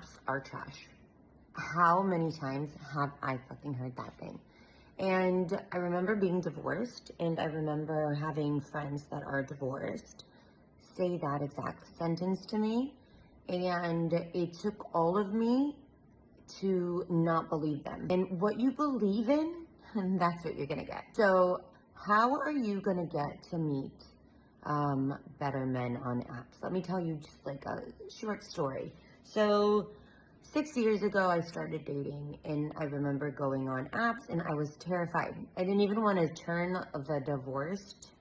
apps are trash. How many times have I fucking heard that thing? And I remember being divorced, and I remember having friends that are divorced say that exact sentence to me. And it took all of me to not believe them. And what you believe in, that's what you're gonna get. So how are you gonna get to meet better men on apps? Let me tell you just like a short story. So 6 years ago, I started dating, and I remember going on apps, and I was terrified. I didn't even want to turn the divorced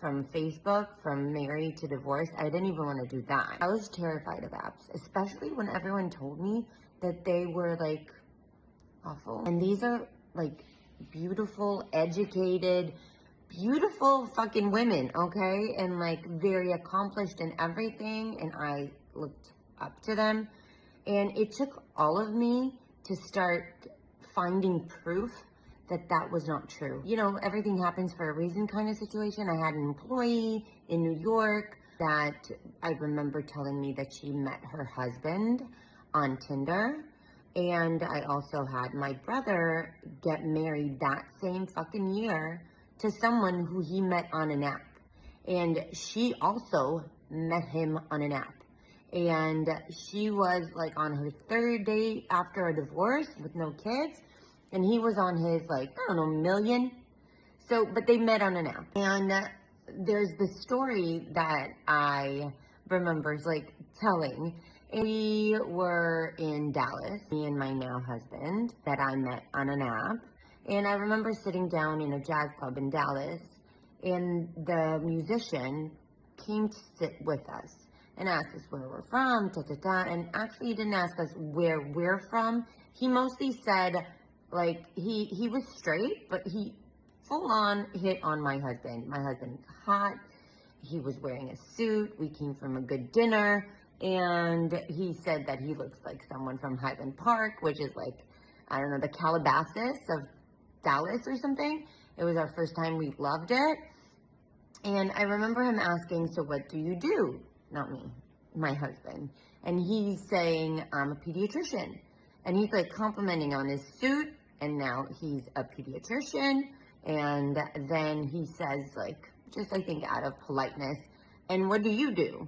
from Facebook, from married to divorced. I didn't even want to do that. I was terrified of apps, especially when everyone told me that they were like awful. And these are like beautiful, educated, beautiful fucking women, okay? And like very accomplished in everything. And I looked up to them. And it took all of me to start finding proof that that was not true. You know, everything happens for a reason kind of situation. I had an employee in New York that I remember telling me that she met her husband on Tinder. And I also had my brother get married that same fucking year to someone who he met on an app. And she also met him on an app. And she was like on her third date after a divorce with no kids. And he was on his like, I don't know, million. So, but they met on an app. And there's this story that I remember like telling. We were in Dallas, me and my now husband, that I met on an app. And I remember sitting down in a jazz club in Dallas, and the musician came to sit with us and asked us where we're from, and actually he didn't ask us where we're from. He mostly said, like, he was straight, but he full on hit on my husband. My husband hot, he was wearing a suit, we came from a good dinner, and he said that he looks like someone from Highland Park, which is like, I don't know, the Calabasas of Dallas or something. It was our first time, we loved it. And I remember him asking, so what do you do? Not me, my husband. And he's saying, I'm a pediatrician. And he's like complimenting on his suit, and now he's a pediatrician. And then he says, like, just I think out of politeness, and what do you do?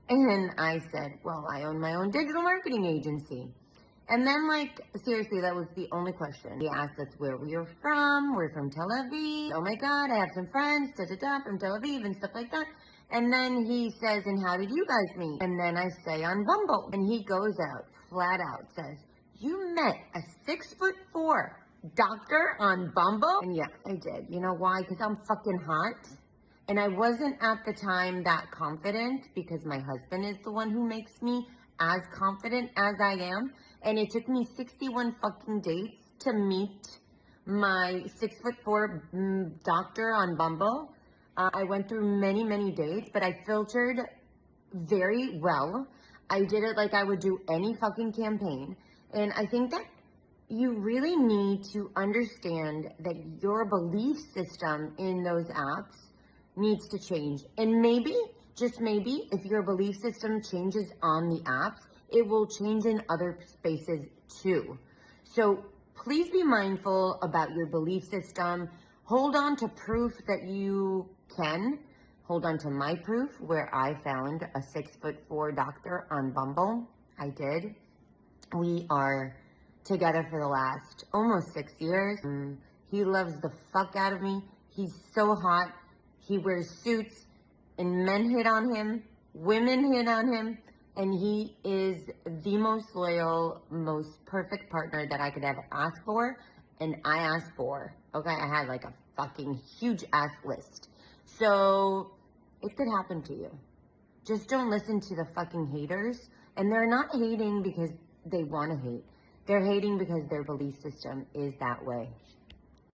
And I said, well, I own my own digital marketing agency. And then, like, seriously, that was the only question. He asked us where we were from. We're from Tel Aviv. Oh my God, I have some friends, from Tel Aviv and stuff like that. And then he says, and how did you guys meet? And then I say on Bumble. And he goes out, flat out, says, you met a 6'4" doctor on Bumble? And yeah, I did. You know why? Because I'm fucking hot. And I wasn't at the time that confident because my husband is the one who makes me as confident as I am. And it took me 61 fucking dates to meet my 6'4" doctor on Bumble. I went through many, many dates, but I filtered very well. I did it like I would do any fucking campaign. And I think that you really need to understand that your belief system in those apps needs to change. And maybe, just maybe, if your belief system changes on the apps, it will change in other spaces too. So please be mindful about your belief system. Hold on to proof that you can. Hold on to my proof where I found a 6'4" doctor on Bumble. I did. We are together for the last almost 6 years. He loves the fuck out of me. He's so hot. He wears suits, and men hit on him, women hit on him, and he is the most loyal, most perfect partner that I could ever ask for, and I asked for. Okay, I had like a fucking huge ass list. So it could happen to you. Just don't listen to the fucking haters, and they're not hating because they want to hate. They're hating because their belief system is that way.